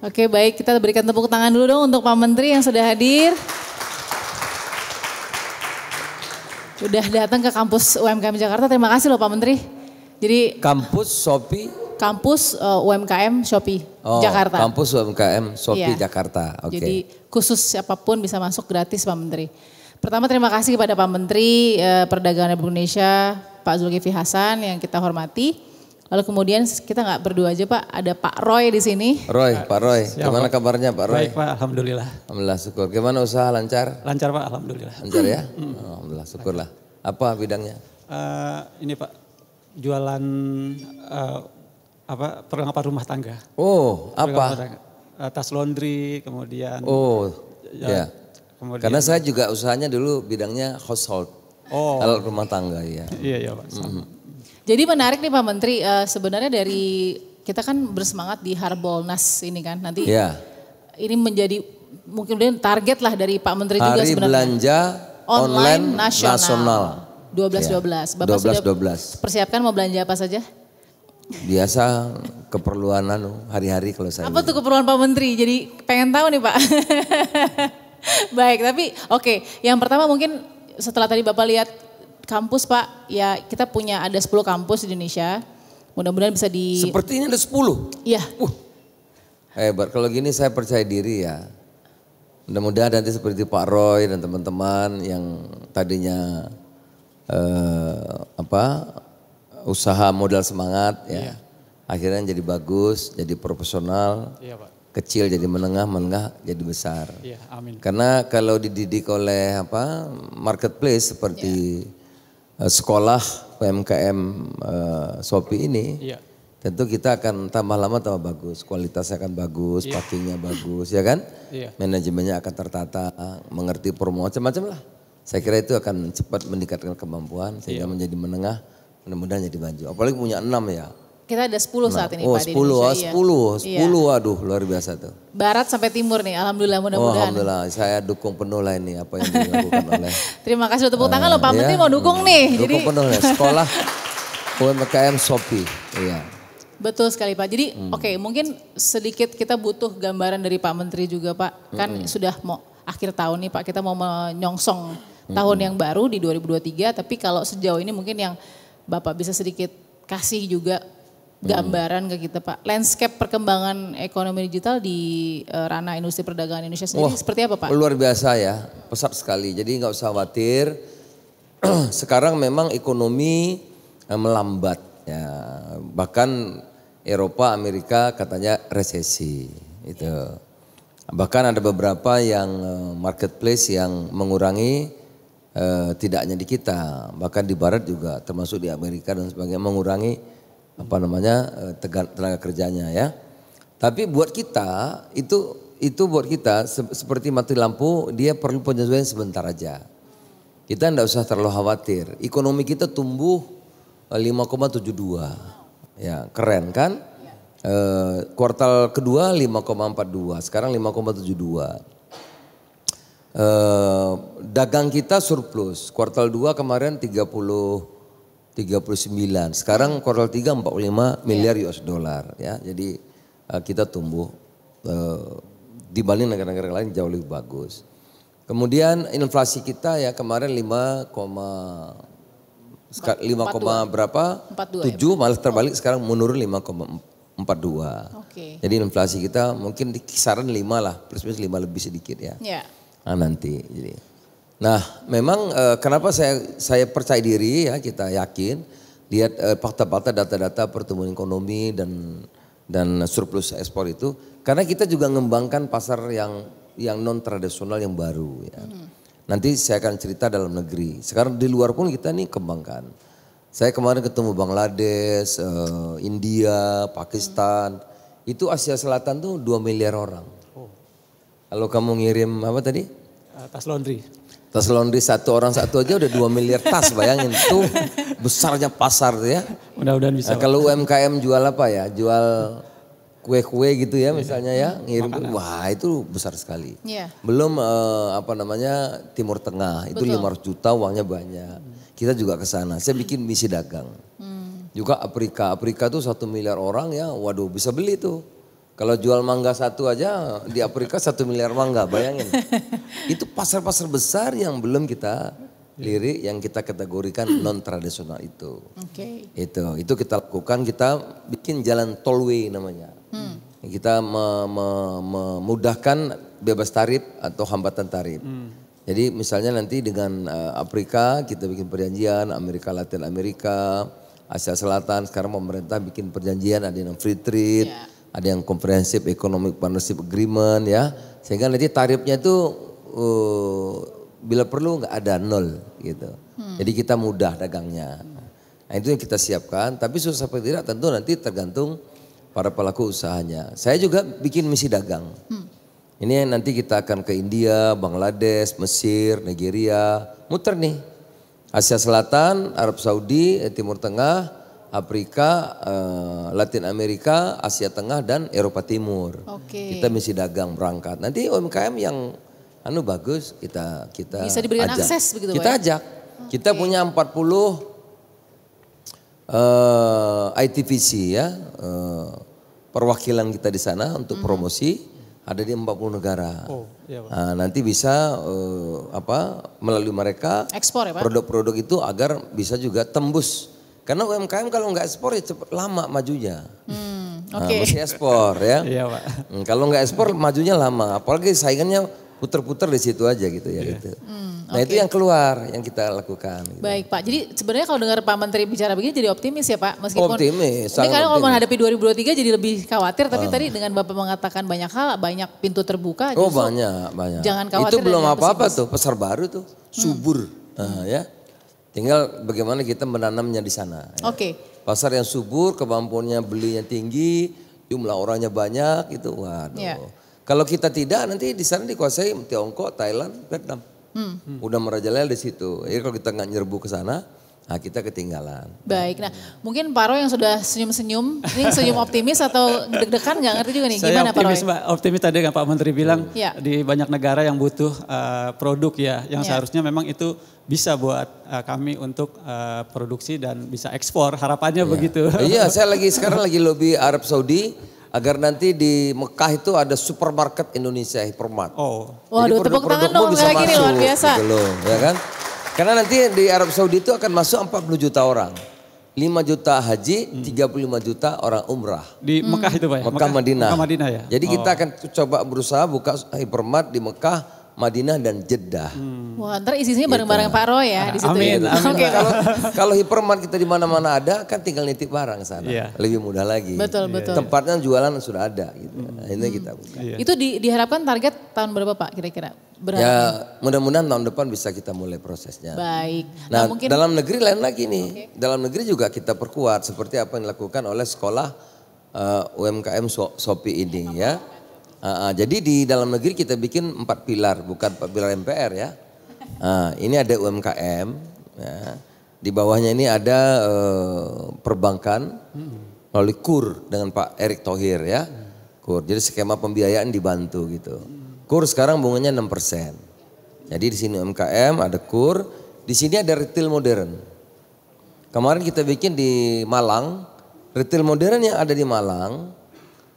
Oke, baik, kita berikan tepuk tangan dulu dong untuk Pak Menteri yang sudah hadir. Udah datang ke kampus UMKM Jakarta, terima kasih loh Pak Menteri. Jadi Kampus Shopee. Kampus UMKM Shopee Jakarta. Kampus UMKM Shopee Iya. Jakarta. Oke. Jadi khusus siapapun bisa masuk gratis Pak Menteri. Pertama terima kasih kepada Pak Menteri Perdagangan Republik Indonesia Pak Zulkifli Hasan yang kita hormati. Lalu kemudian kita nggak berdua aja Pak, ada Pak Roy di sini. Pak Roy, gimana kabarnya Pak Roy? Baik Pak, Alhamdulillah. Alhamdulillah syukur. Gimana usaha lancar? Lancar Pak, Alhamdulillah. Lancar ya? Alhamdulillah syukurlah. Apa bidangnya? Ini Pak, jualan perlengkapan rumah tangga. Oh, apa? Tas laundry, kemudian. Oh, ya. Kemudian, karena saya juga usahanya dulu bidangnya household. Alat rumah tangga ya. Iya Pak. Jadi menarik nih Pak Menteri, sebenarnya dari kita kan bersemangat di Harbolnas ini kan nanti ini menjadi mungkin target lah dari Pak Menteri juga Hari sebenarnya. Belanja online nasional. 12-12. Bapak 12-12. Persiapkan mau belanja apa saja? Biasa keperluan hari-hari kalau saya. Apa tuh keperluan Pak Menteri? Jadi pengen tahu nih Pak. Baik, tapi oke. Yang pertama mungkin setelah tadi Bapak lihat kampus Pak, ya kita punya ada 10 kampus di Indonesia. Mudah-mudahan bisa di... Sepertinya ada 10? Iya. Hebat, kalau gini saya percaya diri ya. Mudah-mudahan nanti seperti Pak Roy dan teman-teman yang tadinya usaha modal semangat ya. Akhirnya jadi bagus, jadi profesional. Iya Pak. Kecil jadi menengah jadi besar. Iya, amin. Karena kalau dididik oleh marketplace seperti sekolah UMKM Shopee ini, tentu kita akan tambah lama tambah bagus, kualitasnya akan bagus, packingnya bagus, ya kan? Manajemennya akan tertata, mengerti promo macam-macam lah. Saya kira itu akan cepat meningkatkan kemampuan sehingga menjadi menengah, mudah-mudahan jadi maju. Apalagi punya 6 ya. Kita ada 10 saat ini Pak di 10, waduh luar biasa tuh. Barat sampai timur nih, alhamdulillah mudah-mudahan. Alhamdulillah, saya dukung penuh lah ini apa yang dilakukan oleh. Terima kasih tepuk tangan loh Pak Menteri mau dukung nih. Dukung penuh nih, sekolah UMKM Shopee. Iya. Betul sekali Pak, jadi oke, mungkin sedikit kita butuh gambaran dari Pak Menteri juga Pak. Kan sudah mau akhir tahun nih Pak, kita mau menyongsong tahun yang baru di 2023. Tapi kalau sejauh ini mungkin yang Bapak bisa sedikit kasih juga gambaran ke kita Pak. Landscape perkembangan ekonomi digital di ranah industri perdagangan Indonesia sendiri seperti apa Pak? Luar biasa ya, pesat sekali. Jadi nggak usah khawatir. Sekarang memang ekonomi melambat ya. Bahkan Eropa, Amerika katanya resesi itu. Bahkan ada beberapa yang marketplace yang mengurangi tidak hanya di kita, bahkan di barat juga termasuk di Amerika dan sebagainya mengurangi tenaga kerjanya ya. Tapi buat kita itu buat kita seperti mati lampu, dia perlu penyesuaian sebentar aja. Kita enggak usah terlalu khawatir. Ekonomi kita tumbuh 5,72. Ya, keren kan? Kuartal kedua 5,42, sekarang 5,72. Dagang kita surplus, kuartal 2 kemarin 39, sekarang kuartal 3 45 miliar US dollar ya. Jadi kita tumbuh dibanding negara-negara lain jauh lebih bagus. Kemudian inflasi kita ya kemarin 5, berapa? 7 ya? Malah terbalik sekarang menurun 5,42. Jadi inflasi kita mungkin di kisaran 5 lah, plus minus 5 lebih sedikit ya. Nah, nanti jadi. Nah memang kenapa saya percaya diri ya, kita yakin lihat fakta-fakta data-data pertumbuhan ekonomi dan surplus ekspor itu karena kita juga mengembangkan pasar yang non tradisional yang baru ya. Nanti saya akan cerita dalam negeri. Sekarang di luar pun kita nih kembangkan. Saya kemarin ketemu Bangladesh, India, Pakistan. Itu Asia Selatan tuh 2 miliar orang. Kalau kamu ngirim apa tadi? Tas laundry. Tas laundry satu orang satu aja udah 2 miliar tas, bayangin tuh besarnya pasar tuh ya. Mudah-mudahan bisa. Nah, kalau UMKM jual apa ya? Jual kue-kue gitu ya misalnya ya, ngirim, wah itu besar sekali. Belum Timur Tengah, itu 500 juta uangnya banyak. Kita juga ke sana. Saya bikin misi dagang. Juga Afrika tuh 1 miliar orang ya, waduh bisa beli tuh. Kalau jual mangga satu aja di Afrika 1 miliar mangga, bayangin. Itu pasar-pasar besar yang belum kita lirik, yang kita kategorikan non tradisional itu. Oke. Itu kita lakukan, kita bikin jalan tollway namanya. Kita memudahkan bebas tarif atau hambatan tarif. Jadi misalnya nanti dengan Afrika kita bikin perjanjian, Amerika Latin Amerika, Asia Selatan, sekarang pemerintah bikin perjanjian, ada yang free trade, ada yang comprehensive economic partnership agreement ya. Sehingga nanti tarifnya itu bila perlu nggak ada nol gitu. Jadi kita mudah dagangnya. Nah itu yang kita siapkan, tapi susah apa tidak tentu nanti tergantung para pelaku usahanya. Saya juga bikin misi dagang. Ini nanti kita akan ke India, Bangladesh, Mesir, Nigeria, muter nih. Asia Selatan, Arab Saudi, Timur Tengah, Afrika, Latin Amerika, Asia Tengah dan Eropa Timur. Kita misi dagang berangkat. Nanti UMKM yang bagus kita bisa diberikan ajak. Akses begitu kita Pak? Ajak. Kita punya 40 ITVC ya, perwakilan kita di sana untuk promosi. Ada di 40 negara. Nah, nanti bisa melalui mereka ekspor ya Pak? Produk-produk itu agar bisa juga tembus. Karena UMKM kalau nggak ekspor ya cepat lama majunya. Mesti ekspor ya. Iya Pak. Kalau nggak ekspor majunya lama. Apalagi saingannya puter-puter di situ aja gitu ya. Gitu. Nah itu yang keluar yang kita lakukan. Gitu. Baik Pak, jadi sebenarnya kalau dengar Pak Menteri bicara begini jadi optimis ya Pak? Meskipun optimis, ini karena kalau menghadapi 2023 jadi lebih khawatir, tapi tadi dengan Bapak mengatakan banyak hal, banyak pintu terbuka. Oh banyak. Jangan khawatir. Itu belum apa-apa tuh, pasar baru tuh, subur. Ya. Tinggal bagaimana kita menanamnya di sana. Ya. Pasar yang subur, kemampuannya belinya tinggi, jumlah orangnya banyak, itu waduh. Ya. Kalau kita tidak nanti di sana dikuasai Tiongkok, Thailand, Vietnam. Udah merajalela di situ. Jadi kalau kita nggak nyerbu ke sana, nah kita ketinggalan. Baik, nah mungkin Pak Roy yang sudah senyum-senyum, ini senyum optimis atau deg-degan nggak ngerti juga nih, gimana Pak Roy? Saya optimis tadi kan Pak Menteri bilang di banyak negara yang butuh produk ya, yang seharusnya memang itu bisa buat kami untuk produksi dan bisa ekspor, harapannya begitu. Iya, saya sekarang lagi lobby Arab Saudi. Agar nanti di Mekah itu ada supermarket Indonesia Hypermart. Waduh, tepuk tangan dong kayak gini luar biasa. Gitu loh, ya kan? Karena nanti di Arab Saudi itu akan masuk 40 juta orang. 5 juta haji, 35 juta orang umrah. Di Mekah itu Pak ya? Mekah Madinah. Mekah Madinah ya? Jadi kita akan coba berusaha buka Hypermart di Mekah, Madinah dan Jeddah. Wah, ntar isinya bareng-bareng Pak Roy ya di situ. Amin. Kalau Hypermart kita di mana-mana ada, kan tinggal nitip barang sana. Lebih mudah lagi. Betul. Tempatnya jualan sudah ada. Gitu. Ini kita buka. Itu diharapkan target tahun berapa Pak kira-kira? Ya mudah-mudahan tahun depan bisa kita mulai prosesnya. Baik. Nah mungkin dalam negeri lain lagi nih. Dalam negeri juga kita perkuat seperti apa yang dilakukan oleh sekolah UMKM Shopee ini ya. Jadi di dalam negeri kita bikin 4 pilar, bukan 4 pilar MPR ya. Ini ada UMKM, ya. Di bawahnya ini ada perbankan melalui KUR dengan Pak Erick Thohir ya. KUR, jadi skema pembiayaan dibantu gitu. KUR sekarang bunganya 6%. Jadi di sini UMKM ada KUR, di sini ada retail modern. Kemarin kita bikin di Malang, retail modern yang ada di Malang.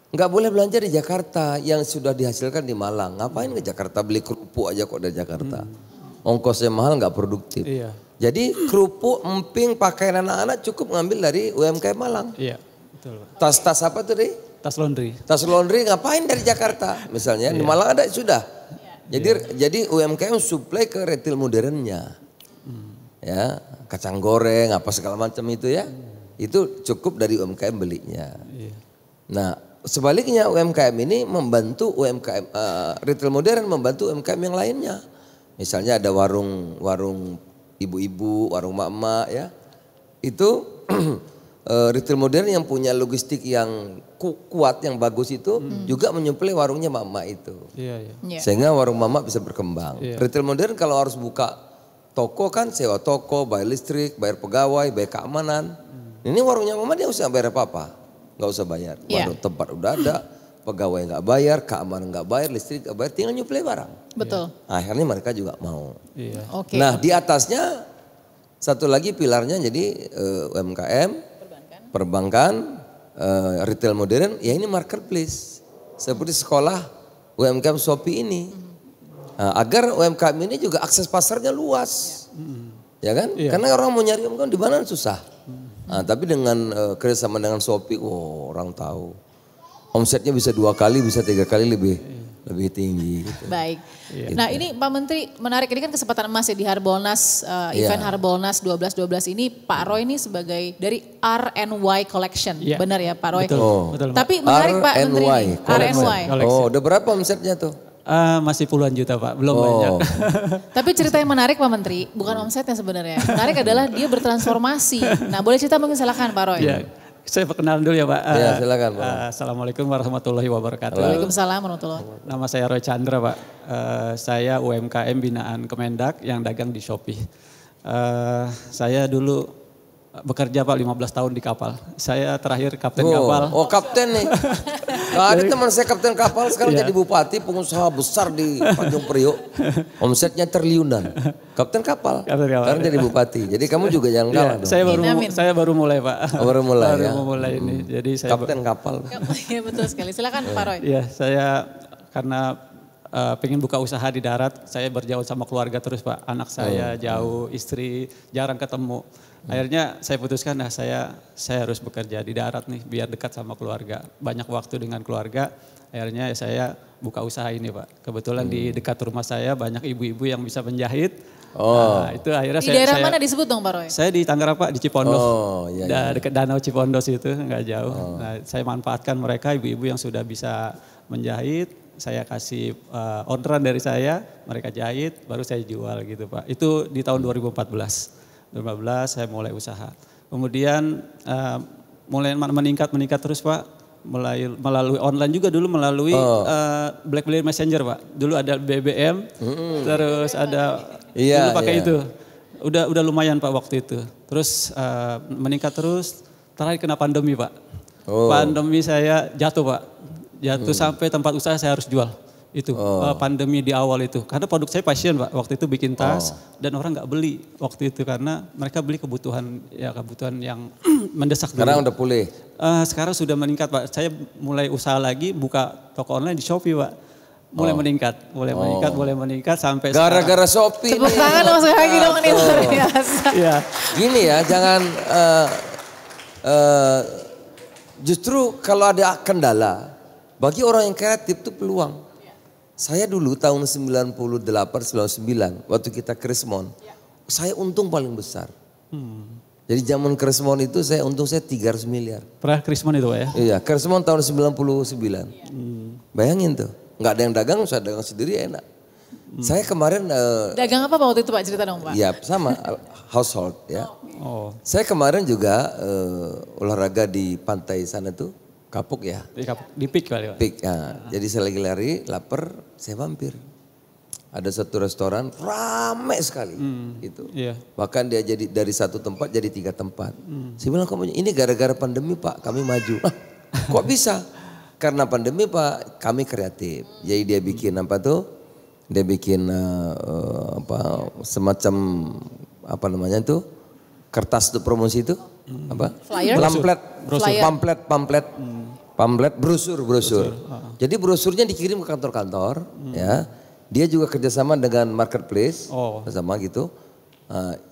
Nggak boleh belanja di Jakarta yang sudah dihasilkan di Malang. Ngapain ke Jakarta beli kerupuk aja kok dari Jakarta. Ongkosnya mahal nggak produktif. Iya. Jadi kerupuk, emping, pakaian anak-anak cukup ngambil dari UMKM Malang. Iya, betul. Tas-tas apa tuh deh? Tas laundry. Tas laundry ngapain dari Jakarta misalnya. Di Malang ada sudah. Jadi UMKM supply ke retail modernnya. Ya, kacang goreng apa segala macam itu ya. Itu cukup dari UMKM belinya. Nah, sebaliknya UMKM ini membantu UMKM retail modern membantu UMKM yang lainnya. Misalnya ada warung ibu-ibu, warung mak-mak ya. Itu retail modern yang punya logistik yang kuat, yang bagus itu juga menyuplai warungnya mak-mak itu. Sehingga warung mak-mak bisa berkembang. Retail modern kalau harus buka toko kan sewa toko, bayar listrik, bayar pegawai, bayar keamanan. Ini warungnya mak-mak dia usah bayar apa-apa. Nggak usah bayar, tempat udah ada, pegawai nggak bayar, keamanan nggak bayar, listrik nggak bayar, tinggal nyuplai barang. Betul. Akhirnya mereka juga mau. Nah di atasnya satu lagi pilarnya jadi UMKM, perbankan, retail modern, ya ini marketplace. seperti sekolah UMKM Shopee ini. Agar UMKM ini juga akses pasarnya luas. Ya kan? Karena orang mau nyari UMKM di mana susah. Tapi dengan kerjasama dengan Shopee, orang tahu. Omsetnya bisa 2 kali, bisa 3 kali lebih tinggi. Gitu. Baik. Nah ini Pak Menteri menarik, ini kan kesempatan emas ya di Harbolnas, event Harbolnas 12-12 ini Pak Roy ini sebagai dari R&Y Collection, benar ya Pak Roy? Betul. Tapi menarik Pak Menteri, R&Y. Udah berapa omsetnya tuh? Masih puluhan juta Pak, belum banyak. Tapi cerita yang menarik Pak Menteri, bukan omsetnya sebenarnya. Menarik adalah dia bertransformasi. Nah boleh cerita mungkin silakan Pak Roy. Saya perkenalan dulu ya Pak. Silakan Pak. Assalamualaikum warahmatullahi wabarakatuh. Waalaikumsalam warahmatullahi wabarakatuh. Nama saya Roy Chandra Pak. Saya UMKM binaan Kemendak yang dagang di Shopee. Saya dulu bekerja Pak 15 tahun di kapal. Saya terakhir kapten kapal. Kapten nih. Ada teman saya kapten kapal sekarang jadi bupati, pengusaha besar di Tanjung Priok. Omsetnya triliunan. Kapten kapal. Sekarang jadi bupati. Jadi kamu juga jangan kalah dong. Saya baru mulai Pak. Baru mulai ya. Baru mulai ini. Jadi saya kapten kapal. Iya betul sekali. Silakan Pak Roy. Iya, saya karena pengen buka usaha di darat, saya berjauh sama keluarga terus Pak. Anak saya jauh, istri jarang ketemu. Akhirnya saya putuskan, saya harus bekerja di darat nih biar dekat sama keluarga. Banyak waktu dengan keluarga, akhirnya saya buka usaha ini Pak. Kebetulan di dekat rumah saya banyak ibu-ibu yang bisa menjahit. Nah, itu akhirnya di daerah mana disebut dong Pak Roy? Saya di Tangerang Pak, di Cipondo. Dekat Danau Cipondo situ, nggak jauh. Nah, saya manfaatkan mereka ibu-ibu yang sudah bisa menjahit. Saya kasih orderan dari saya, mereka jahit, baru saya jual gitu Pak. Itu di tahun 2014 saya mulai usaha. Kemudian mulai meningkat terus Pak. Melalui online juga dulu melalui BlackBerry Messenger Pak. Dulu ada BBM, terus ada dulu pakai itu. Udah lumayan Pak waktu itu. Terus meningkat terus, terakhir kena pandemi Pak. Pandemi saya jatuh Pak. Jatuh sampai tempat usaha saya harus jual. Itu pandemi di awal itu. Karena produk saya fashion Pak. Waktu itu bikin tas dan orang nggak beli waktu itu karena mereka beli kebutuhan yang mendesak. Sekarang udah pulih. Sekarang sudah meningkat Pak. Saya mulai usaha lagi buka toko online di Shopee Pak. Mulai meningkat sampai gara-gara Shopee. Tepuk tangan dong sekali lagi dong, ini luar biasa. Gini ya, jangan justru kalau ada kendala bagi orang yang kreatif itu peluang. Saya dulu tahun 98-99 waktu kita Krismon, saya untung paling besar. Jadi zaman Krismon itu untung saya 300 miliar. Pernah Krismon itu Pak ya? Iya, Krismon tahun 99. Bayangin tuh, nggak ada yang dagang, saya dagang sendiri enak. Saya kemarin dagang apa Pak waktu itu Pak, cerita dong Pak? Iya sama household ya. Saya kemarin juga olahraga di pantai sana tuh. Kapuk ya? Di Pik kali Pak. Pik, jadi saya lagi lari, lapar, saya mampir. Ada satu restoran ramai sekali. Gitu. Bahkan dia jadi dari satu tempat jadi 3 tempat. Saya bilang, ini gara-gara pandemi Pak, kami maju. Kok bisa? Karena pandemi Pak, kami kreatif. Jadi dia bikin apa tuh? Dia bikin semacam apa namanya tuh? Kertas untuk promosi itu. Apa? Flyer? Pamflet, brosur. Jadi brosurnya dikirim ke kantor-kantor, ya. Dia juga kerjasama dengan marketplace, sama gitu.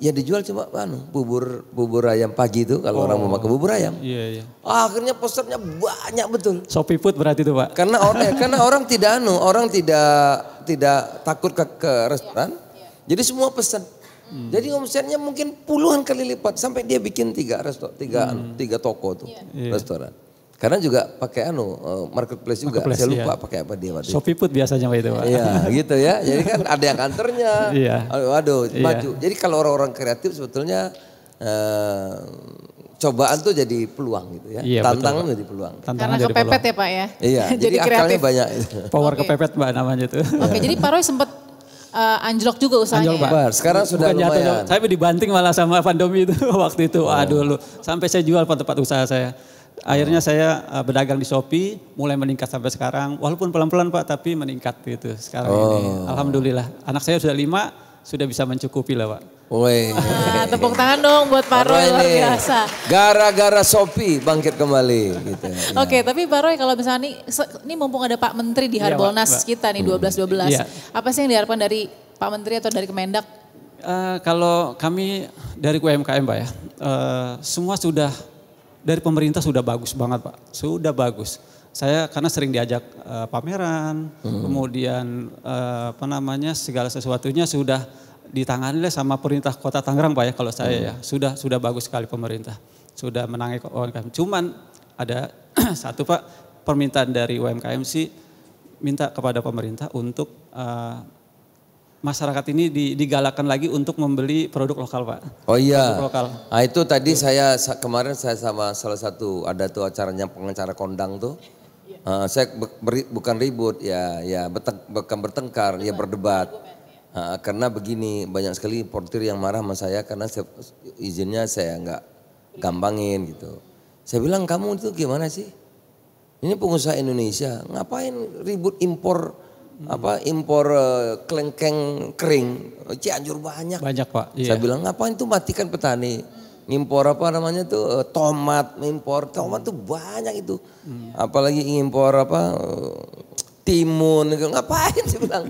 Ya dijual cuma bubur ayam pagi itu kalau orang mau makan bubur ayam. Akhirnya posternya banyak betul. Shopee Food berarti itu Pak. Karena orang tidak takut ke restoran. Jadi semua pesan. Jadi omsetnya mungkin puluhan kali lipat sampai dia bikin 3 toko tuh restoran. Karena juga pakai marketplace juga. Saya lupa pakai apa dia waktu itu. Shopee Food biasanya Pak itu Pak. Iya gitu ya. Jadi kan ada yang kantornya. Maju. Jadi kalau orang-orang kreatif sebetulnya cobaan tuh jadi peluang gitu ya. Tantangan jadi peluang. Karena kepepet ya Pak ya. Iya. jadi akalnya banyak. Power kepepet Mbak namanya itu. Oke, jadi Pak Roy sempat anjlok juga usahanya. Sekarang sudah lumayan. Saya dibanting malah sama pandemi itu waktu itu. Aduh, sampai saya jual tempat usaha saya. Akhirnya saya berdagang di Shopee, mulai meningkat sampai sekarang. Walaupun pelan-pelan Pak, tapi meningkat gitu sekarang ini. Alhamdulillah. Anak saya sudah 5, sudah bisa mencukupi lah Pak. Woi. Tepuk tangan dong buat Pak Roy, luar biasa. Gara-gara Shopee bangkit kembali gitu. Oke, tapi Pak Roy kalau misalnya ini mumpung ada Pak Menteri di Harbolnas kita nih 12-12. Apa sih yang diharapkan dari Pak Menteri atau dari Kemendak? Kalau kami dari UMKM Pak ya, semua sudah dari pemerintah sudah bagus banget Pak, sudah bagus. Saya karena sering diajak pameran, kemudian segala sesuatunya sudah ditangani sama pemerintah Kota Tangerang Pak ya, kalau saya ya sudah bagus sekali pemerintah, sudah menangani UMKM. Cuman ada satu Pak permintaan dari UMKM sih, minta kepada pemerintah untuk masyarakat ini digalakkan lagi untuk membeli produk lokal Pak. Oh iya, lokal. Nah, itu tadi kemarin saya sama salah satu ada tuh acaranya pengacara kondang tuh. Saya bukan ribut bukan bertengkar, ya berdebat. Karena begini, banyak sekali importir yang marah sama saya karena izinnya saya nggak gampangin gitu. Saya bilang kamu itu gimana sih? Ini pengusaha Indonesia, ngapain ribut impor kelengkeng kering, Cianjur banyak. Banyak Pak. Saya bilang ngapain tuh matikan petani. Ngimpor tomat, impor tomat tuh banyak itu. Apalagi ngimpor timun, ngapain sih bilang.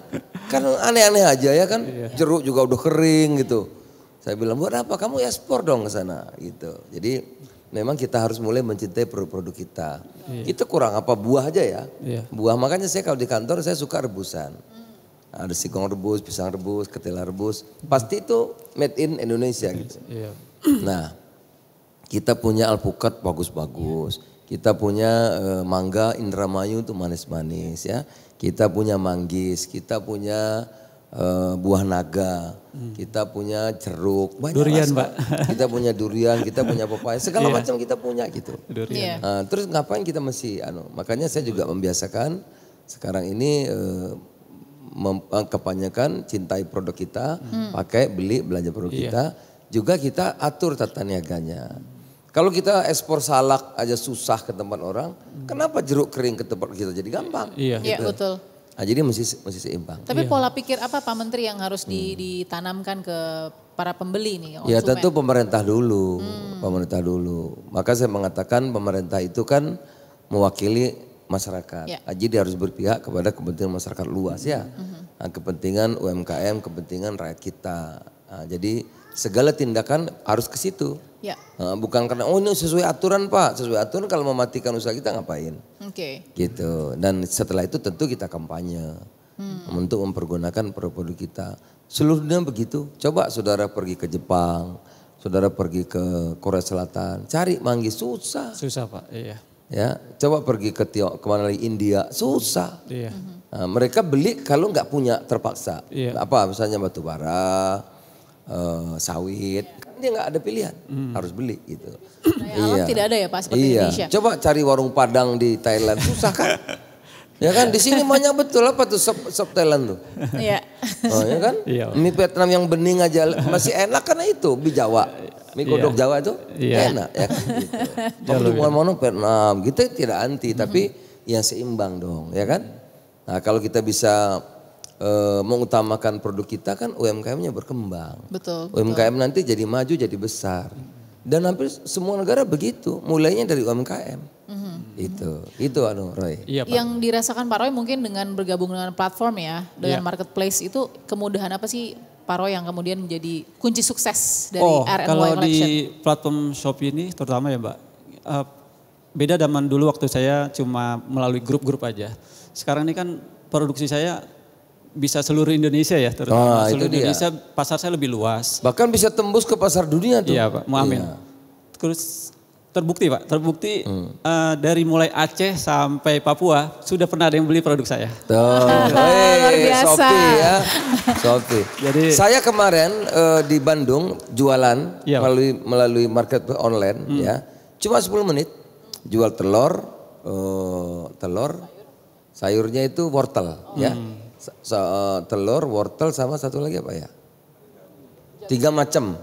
Kan aneh-aneh aja ya kan, jeruk juga udah kering gitu. Saya bilang buat apa, kamu ekspor dong ke sana gitu. Jadi memang kita harus mulai mencintai produk-produk kita. Kita kurang buah aja ya. Buah, makanya saya kalau di kantor saya suka rebusan. Ada singkong rebus, pisang rebus, ketela rebus. Pasti itu made in Indonesia gitu. Nah, kita punya alpukat bagus-bagus. Kita punya mangga Indramayu itu manis-manis ya. Kita punya manggis, kita punya buah naga, kita punya jeruk, banyak durian Pak. Kita punya durian, kita punya pepaya, segala macam kita punya gitu. Terus ngapain kita mesti makanya saya juga membiasakan sekarang ini kebanyakan cintai produk kita, pakai beli belanja produk kita, juga kita atur tata niaganya. Kalau kita ekspor salak aja susah ke tempat orang, kenapa jeruk kering ke tempat kita jadi gampang? Iya gitu. Betul. Nah, jadi mesti seimbang. Tapi pola pikir apa Pak Menteri yang harus ditanamkan ke para pembeli nih? Ya tentu pemerintah dulu, pemerintah dulu. Maka saya mengatakan pemerintah itu kan mewakili masyarakat. Jadi dia harus berpihak kepada kepentingan masyarakat luas ya. Nah, kepentingan UMKM, kepentingan rakyat kita. Nah, jadi segala tindakan harus ke situ. Bukan karena ini sesuai aturan Pak, sesuai aturan kalau mematikan usaha kita ngapain? Gitu. Dan setelah itu tentu kita kampanye untuk mempergunakan produk-produk kita. Seluruh dunia begitu. Coba saudara pergi ke Jepang, saudara pergi ke Korea Selatan, cari manggis susah. Susah Pak, iya. Ya, coba pergi ke kemana lagi India, susah. Nah, mereka beli kalau nggak punya terpaksa. Apa misalnya batu bara, sawit, dia nggak ada pilihan, harus beli gitu. Alam tidak ada ya Pak seperti Indonesia. Coba cari warung Padang di Thailand, susah kan? Ya kan di sini banyak betul apa tuh sop Thailand tuh. Iya. Ya kan? Mie Vietnam yang bening aja masih enak karena itu mie Jawa. Mie kodok Jawa itu enak ya kan gitu. Kalau Vietnam kita tidak anti tapi yang seimbang dong ya kan. Nah kalau kita bisa mengutamakan produk kita kan UMKM-nya berkembang. Betul. UMKM nanti jadi maju jadi besar. Dan hampir semua negara begitu, mulainya dari UMKM. Itu Roy. Iya, Pak. Yang dirasakan Pak Roy mungkin dengan bergabung dengan platform ya, dengan marketplace itu kemudahan apa sih Pak Roy yang kemudian menjadi kunci sukses dari R&Y kalau Collection? di platform Shopee ini terutama ya Mbak, beda zaman dulu waktu saya cuma melalui grup-grup aja. Sekarang ini kan produksi saya bisa seluruh Indonesia ya, terutama seluruh Indonesia, pasar saya lebih luas. Bahkan bisa tembus ke pasar dunia tuh. Iya Pak, amin. Terus terbukti Pak, dari mulai Aceh sampai Papua sudah pernah ada yang beli produk saya. Luar biasa. Shopee ya, Shopee. Jadi saya kemarin di Bandung jualan melalui market online ya, cuma 10 menit jual telur, sayurnya itu wortel ya. Telur, wortel sama satu lagi apa ya? 3 macam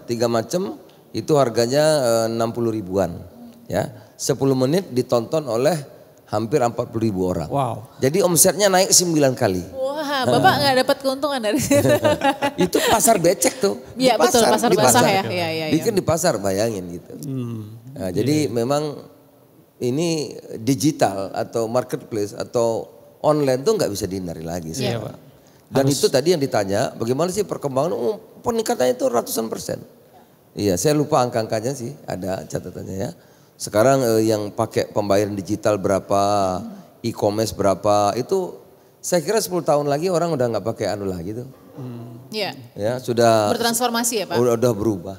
itu harganya 60 ribuan ya. 10 menit ditonton oleh hampir 40 ribu orang. Wow. Jadi omsetnya naik 9 kali. Wah Bapak nggak dapat keuntungan dari situ. Itu pasar becek tuh. Iya betul, pasar basah ya. Iya. Bikin di pasar, bayangin gitu. Nah, jadi memang ini digital atau marketplace atau online tuh nggak bisa dihindari lagi. Iya, Pak. Dan itu tadi yang ditanya, bagaimana sih perkembangan? Peningkatannya itu ratusan %. Iya, saya lupa angka-angkanya sih, ada catatannya ya. Sekarang yang pakai pembayaran digital berapa, e-commerce berapa, itu saya kira 10 tahun lagi orang udah nggak pakai anu lagi tuh. Iya. Ya, sudah bertransformasi ya Pak? Udah berubah.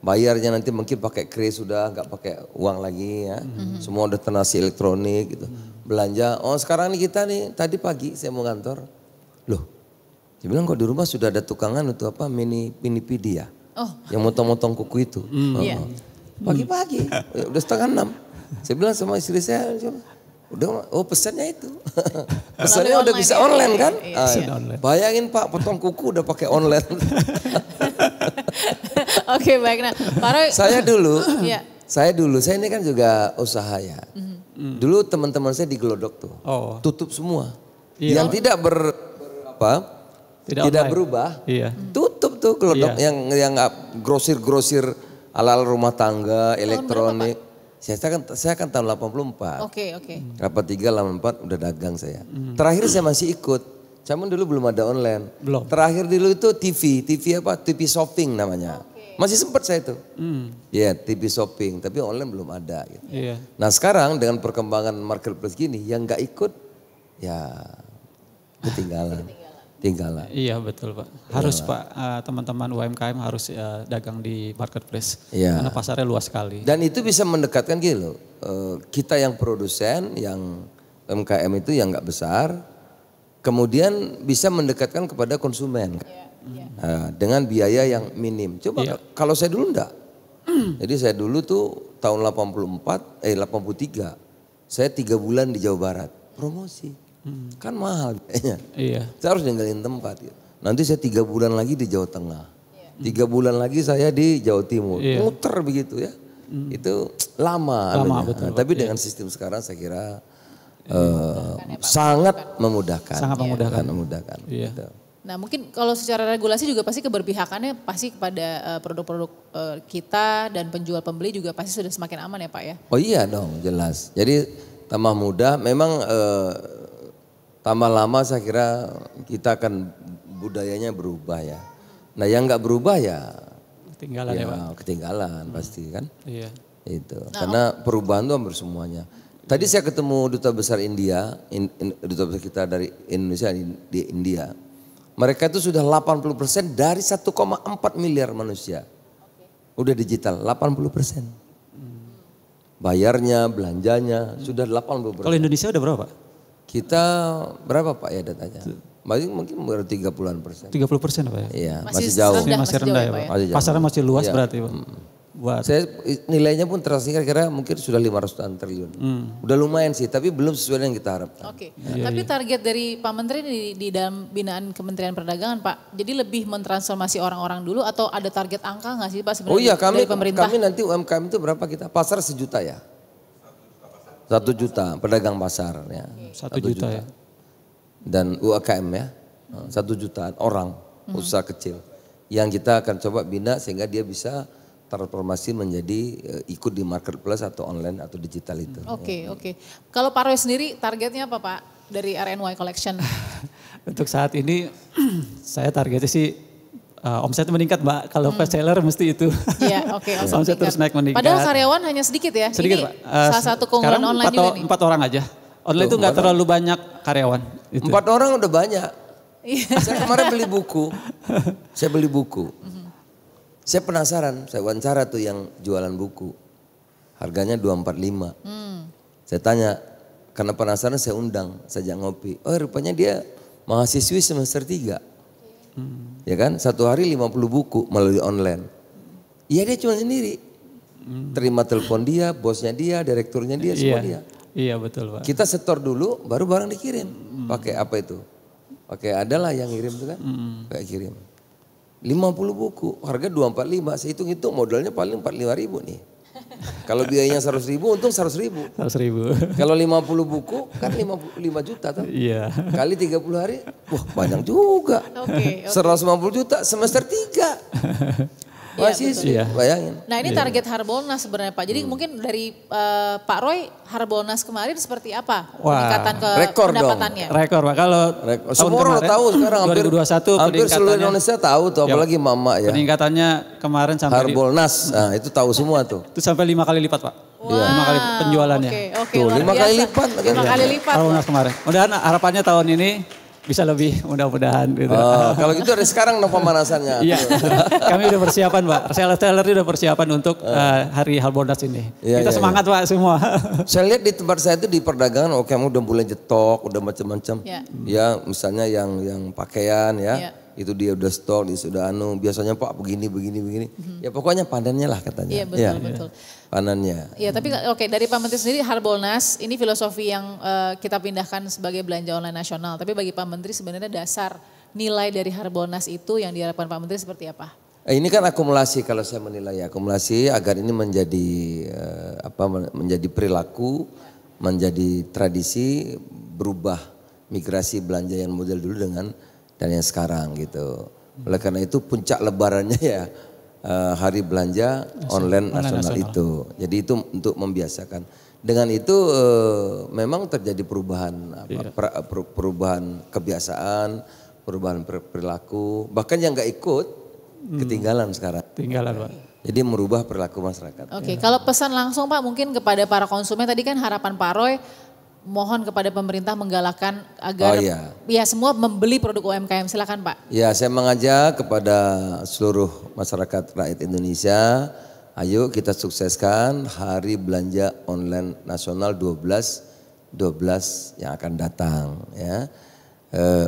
Bayarnya nanti mungkin pakai kris, sudah nggak pakai uang lagi ya. Semua udah transaksi elektronik gitu. Belanja, sekarang nih kita nih tadi pagi saya mau kantor. Loh, dia bilang kok di rumah sudah ada tukangan untuk apa mini-pidi ya. Yang motong-motong kuku itu. Iya. Pagi-pagi, udah 5:30. Saya bilang sama istri saya, udah pesannya itu. Pesannya udah bisa online kan? Online. Bayangin Pak, potong kuku udah pakai online. Oke baik, nah Pak Roy. Saya ini kan juga usaha ya. Dulu teman-teman saya di Glodok tuh, tutup semua. Iya. Yang tidak tidak berubah, tutup tuh Glodok yang grosir-grosir ala-ala rumah tangga, elektronik. Saya kan tahun 84. Oke. 83, 84 udah dagang saya. Terakhir saya masih ikut. Cuman dulu belum ada online. Belum. Terakhir dulu itu TV apa? TV shopping namanya. Masih sempat saya itu. Ya, TV shopping, tapi online belum ada gitu. Iya. Nah, sekarang dengan perkembangan marketplace gini yang nggak ikut ya ketinggalan. Iya betul Pak. Harus Pak, teman-teman UMKM harus dagang di marketplace. Iya. Karena pasarnya luas sekali. Dan itu bisa mendekatkan gitu loh. Kita yang produsen, yang UMKM itu yang nggak besar, kemudian bisa mendekatkan kepada konsumen. Dengan biaya yang minim. Coba kalau saya dulu enggak. Jadi saya dulu tuh tahun 83, saya 3 bulan di Jawa Barat promosi. Kan mahal kayaknya. Iya. Saya harus ninggalin tempat. Gitu. Nanti saya 3 bulan lagi di Jawa Tengah. 3 bulan lagi saya di Jawa Timur. Muter begitu ya. Itu lama betul. tapi dengan sistem sekarang saya kira sangat memudahkan. Sangat memudahkan. Iya. Gitu. Nah mungkin kalau secara regulasi juga pasti keberpihakannya pasti kepada produk-produk kita dan penjual pembeli juga pasti sudah semakin aman ya Pak ya? Oh iya dong jelas. Jadi tambah mudah memang tambah lama saya kira kita akan budayanya berubah ya. Nah yang nggak berubah ya ketinggalan ya Pak. Ketinggalan pasti kan. Iya. Itu karena perubahan itu hampir semuanya. Tadi saya ketemu duta besar India, duta besar kita dari Indonesia di India. Mereka itu sudah 80% dari 1,4 miliar manusia. Udah digital 80%. Bayarnya, belanjanya sudah 80%. Kalau Indonesia udah berapa Pak? Kita berapa Pak ya datanya? Mungkin baru 30% 30% Pak ya? Iya, masih jauh. Masih rendah ya Pak. Pasarnya masih luas berarti Pak. Saya nilainya pun transaksinya kira-kira mungkin sudah 500 triliun. Udah lumayan sih, tapi belum sesuai dengan yang kita harapkan. Oke. Tapi target dari Pak Menteri di dalam binaan Kementerian Perdagangan Pak, jadi lebih mentransformasi orang-orang dulu atau ada target angka nggak sih Pak sebenarnya? Oh iya, dari pemerintah? kami nanti UMKM itu berapa kita? Pasar 1 juta ya? 1 juta pedagang pasar ya. 1 juta ya. Dan UMKM ya, 1 juta orang usaha kecil. Yang kita akan coba bina sehingga dia bisa transformasi menjadi ikut di marketplace atau online atau digital itu. Oke. Kalau Pak Roy sendiri targetnya apa Pak dari RNY Collection? Untuk saat ini saya targetnya sih omset meningkat Mbak. Kalau best seller mesti itu. Iya oke. Omset terus meningkat. Padahal karyawan hanya sedikit ya. Sedikit ini Pak. Salah satu keunggulan online juga nih. 4 orang aja. Online itu nggak terlalu banyak karyawan. Itu. 4 orang udah banyak. Saya kemarin beli buku. Saya penasaran, saya wawancara tuh yang jualan buku. Harganya 245. Saya tanya, karena penasaran saya undang, saya ajak ngopi. Oh rupanya dia mahasiswi semester 3. Ya kan, 1 hari 50 buku melalui online. Iya dia cuma sendiri. Terima telepon dia, bosnya dia, direkturnya dia, semua dia. Iya betul Pak. Kita setor dulu, baru barang dikirim. Pakai apa itu? Pakai adalah yang ngirim itu kan, kayak kirim. 50 buku, harga 245, saya hitung-hitung modalnya paling 45.000 nih. Kalau biayanya 100.000 untung 100.000. 100.000. Kalau 50 buku kan 5 juta tuh. Iya. Kali 30 hari, wah banyak juga. 150 juta semester 3. Masih sih, bayangin. Nah ini target Harbolnas sebenarnya Pak. Jadi mungkin dari Pak Roy, Harbolnas kemarin seperti apa peningkatan pendapatannya? Rekor Pak. Kalau semua orang tahu sekarang hampir seluruh Indonesia tahu tuh, apalagi mama ya. Peningkatannya kemarin sampai Harbolnas, nah itu tahu semua tuh. Itu sampai 5 kali lipat Pak. Wow. 5 kali penjualannya. Tuh 5 kali lipat. 5 kali lipat. Harbolnas kemarin. Mudah-mudahan harapannya tahun ini bisa lebih, mudah-mudahan gitu. Kalau gitu dari sekarang dong pemanasannya. Iya, kami udah persiapan Pak. Seller udah persiapan untuk hari Harbolnas ini. Kita semangat Pak semua. Saya lihat di tempat saya itu di perdagangan, kamu udah mulai jetok, udah macam-macam. Ya misalnya yang pakaian ya. Itu dia udah stok, dia sudah biasanya Pak begini. Ya pokoknya pandannya lah katanya. Iya betul. Pandannya. Iya tapi dari Pak Menteri sendiri Harbolnas ini filosofi yang kita pindahkan sebagai belanja online nasional. Tapi bagi Pak Menteri sebenarnya dasar nilai dari Harbolnas itu yang diharapkan Pak Menteri seperti apa? Ini kan akumulasi kalau saya menilai akumulasi agar ini menjadi menjadi perilaku, menjadi tradisi, berubah migrasi belanja yang model dulu dengan dan yang sekarang gitu. Oleh karena itu puncak lebarannya ya hari belanja online nasional itu. Jadi itu untuk membiasakan. Dengan itu memang terjadi perubahan kebiasaan, perubahan perilaku. Bahkan yang nggak ikut ketinggalan sekarang. Ketinggalan Pak. Jadi merubah perilaku masyarakat. Kalau pesan langsung Pak mungkin kepada para konsumen tadi kan harapan Pak Roy mohon kepada pemerintah menggalakkan agar semua membeli produk UMKM. Silakan Pak. Ya saya mengajak kepada seluruh masyarakat rakyat Indonesia, ayo kita sukseskan hari belanja online nasional 12 yang akan datang ya.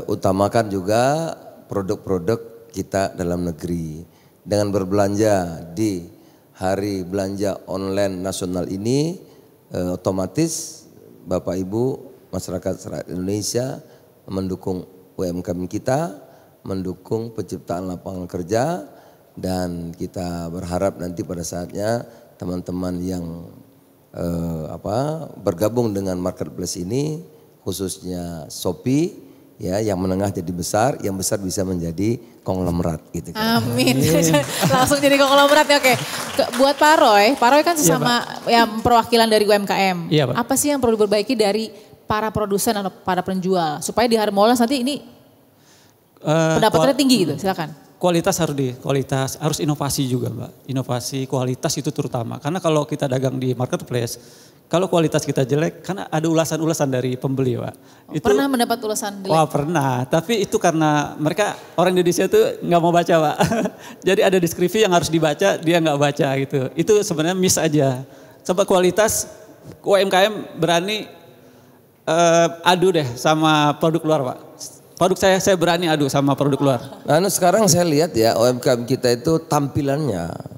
Utamakan juga produk-produk kita dalam negeri. Dengan berbelanja di hari belanja online nasional ini otomatis Bapak Ibu masyarakat rakyat Indonesia mendukung UMKM kita, mendukung penciptaan lapangan kerja dan kita berharap nanti pada saatnya teman-teman yang bergabung dengan marketplace ini khususnya Shopee ya yang menengah jadi besar, yang besar bisa menjadi konglomerat gitu. Amin. Langsung jadi konglomerat ya oke. Buat Pak Roy kan sesama perwakilan dari UMKM. Iya, Pak. Apa sih yang perlu diperbaiki dari para produsen atau para penjual supaya di Harbolnas nanti ini pendapatannya tinggi gitu, silakan. Kualitas harus inovasi juga Mbak. Inovasi kualitas itu terutama. Karena kalau kita dagang di marketplace, kalau kualitas kita jelek, karena ada ulasan-ulasan dari pembeli Pak. Pernah mendapat ulasan jelek? Wah pernah, tapi itu karena mereka orang Indonesia itu nggak mau baca Pak. Jadi ada deskripsi yang harus dibaca, dia nggak baca gitu. Itu sebenarnya miss aja. Coba kualitas UMKM berani adu deh sama produk luar Pak. Produk saya berani adu sama produk luar. Nah sekarang saya lihat ya UMKM kita itu tampilannya.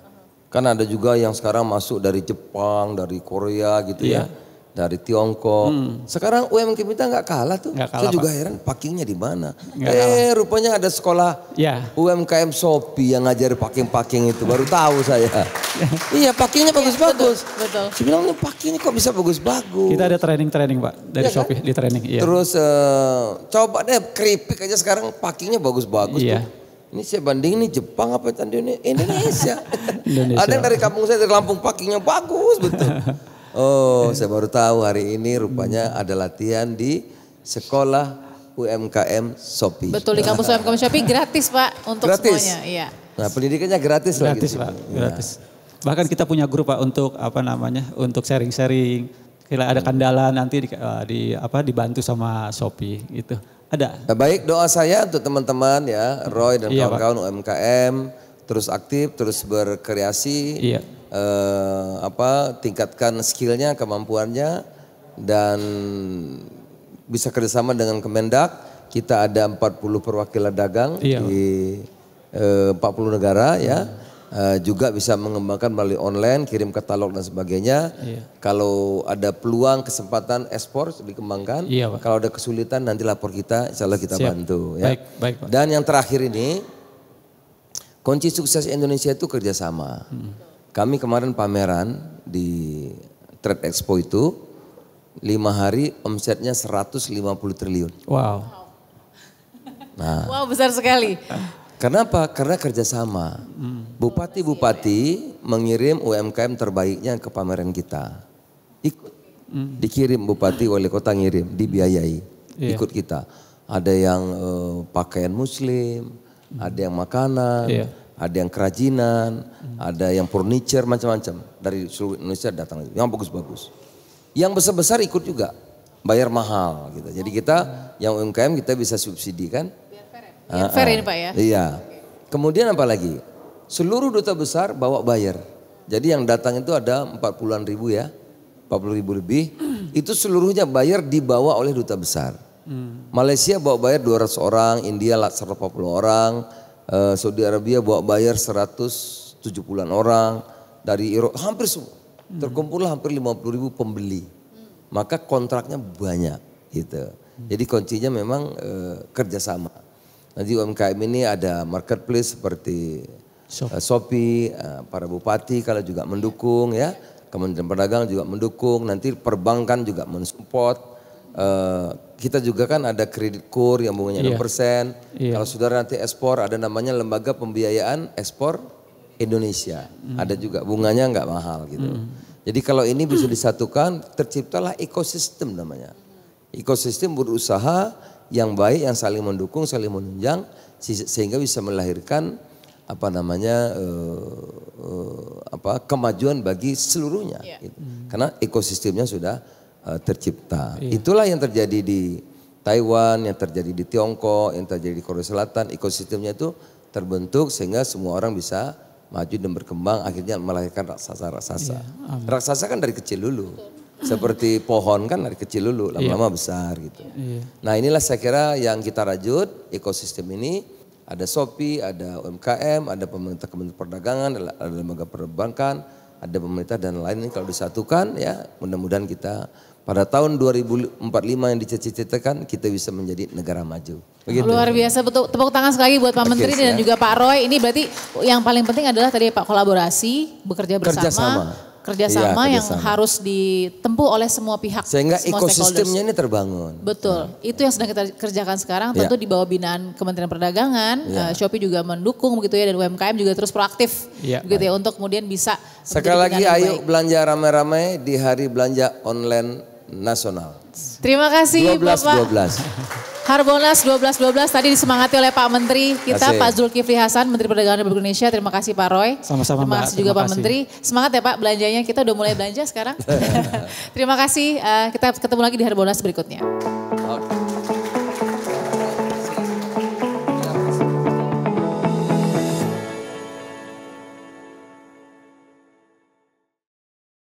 Kan ada juga yang sekarang masuk dari Jepang, dari Korea gitu ya. Dari Tiongkok. Sekarang UMKM kita nggak kalah tuh. Saya juga heran packingnya di mana. Rupanya ada sekolah UMKM Shopee yang ngajar packing itu. Baru tahu saya. Iya packingnya bagus-bagus. Betul. Saya bilang ini packingnya kok bisa bagus-bagus. Kita ada training Pak dari Shopee di training. Iya. Terus coba deh keripik aja sekarang packingnya bagus-bagus tuh. Ini saya bandingin nih Jepang apa Indonesia. Ada yang dari kampung saya dari Lampung packingnya bagus betul. Oh saya baru tahu hari ini rupanya ada latihan di sekolah UMKM Shopee. Betul di kampus UMKM Shopee gratis Pak untuk semuanya. Iya. Nah pendidikannya gratis lagi. Gratis Pak, gratis. Bahkan kita punya grup Pak untuk untuk sharing-sharing. Kalau ada kendala nanti dibantu sama Shopee gitu. Ada. Nah, baik doa saya untuk teman-teman ya Roy dan kawan-kawan UMKM terus aktif, terus berkreasi. Iya. Tingkatkan skillnya, kemampuannya dan bisa kerjasama dengan Kemendak. Kita ada 40 perwakilan dagang di 40 negara ya. Juga bisa mengembangkan melalui online, kirim katalog dan sebagainya. Kalau ada peluang kesempatan ekspor dikembangkan. Kalau ada kesulitan nanti lapor kita, insya Allah kita bantu. Ya. Baik, Pak. Dan yang terakhir ini, kunci sukses Indonesia itu kerjasama. Kami kemarin pameran di Trade Expo itu 5 hari omsetnya 150 triliun. Wow. Nah, wow, besar sekali. Kenapa? Karena kerjasama. Bupati-bupati mengirim UMKM terbaiknya ke pameran kita. Ikut. Dikirim bupati, wali kota ngirim, dibiayai. Ikut kita. Ada yang pakaian muslim, ada yang makanan, ada yang kerajinan, ada yang furniture, macam-macam. Dari seluruh Indonesia datang. Yang bagus-bagus. Yang besar-besar ikut juga. Bayar mahal gitu. Jadi kita yang UMKM kita bisa subsidi kan. Biar fair ini Pak ya? Iya. Kemudian apa lagi? Seluruh duta besar bawa bayar. Jadi yang datang itu ada 40-an ribu ya. 40 ribu lebih. Itu seluruhnya bayar dibawa oleh duta besar. Malaysia bawa bayar 200 orang, India 140 orang, Saudi Arabia bawa bayar 170-an orang, dari Eropa hampir semua. Terkumpullah hampir 50 ribu pembeli. Maka kontraknya banyak gitu. Jadi kuncinya memang kerjasama. Nanti UMKM ini ada marketplace seperti Shopee, para bupati kalau juga mendukung ya. Kementerian Perdagangan juga mendukung, nanti perbankan juga mensupport. Kita juga kan ada kredit kur yang bunganya 6%. Kalau saudara nanti ekspor ada namanya Lembaga Pembiayaan Ekspor Indonesia. Ada juga bunganya nggak mahal gitu. Jadi kalau ini bisa disatukan terciptalah ekosistem namanya. Ekosistem berusaha yang baik, yang saling mendukung, saling menunjang sehingga bisa melahirkan kemajuan bagi seluruhnya. Gitu. Karena ekosistemnya sudah tercipta. Itulah yang terjadi di Taiwan, yang terjadi di Tiongkok, yang terjadi di Korea Selatan. Ekosistemnya itu terbentuk sehingga semua orang bisa maju dan berkembang, akhirnya melahirkan raksasa-raksasa. Raksasa kan dari kecil dulu. Seperti pohon kan dari kecil dulu, lama-lama besar gitu. Nah inilah saya kira yang kita rajut, ekosistem ini. Ada Shopee, ada UMKM, ada pemerintah Kementerian Perdagangan, ada lembaga perbankan, ada pemerintah dan lain ini kalau disatukan ya mudah-mudahan kita pada tahun 2045 yang dicita-citakan kita bisa menjadi negara maju. Begitu. Luar biasa, betul. Tepuk tangan sekali buat Pak Menteri dan juga Pak Roy. Ini berarti yang paling penting adalah tadi Pak kolaborasi, bekerja bersama. Kerjasama yang harus ditempuh oleh semua pihak. Sehingga ekosistemnya ini terbangun. Betul, itu yang sedang kita kerjakan sekarang tentu di bawah binaan Kementerian Perdagangan. Shopee juga mendukung begitu ya dan UMKM juga terus proaktif begitu ya untuk kemudian bisa. Sekali lagi ayo belanja ramai-ramai di hari belanja online nasional. Terima kasih 12-12. Harbolnas 12-12 tadi disemangati oleh Pak Menteri kita Pak Zulkifli Hasan, Menteri Perdagangan Republik Indonesia. Terima kasih Pak Roy. Sama-sama Terima kasih juga Pak Menteri. Semangat ya Pak belanjanya, kita udah mulai belanja sekarang. Terima kasih, kita ketemu lagi di Harbolnas berikutnya.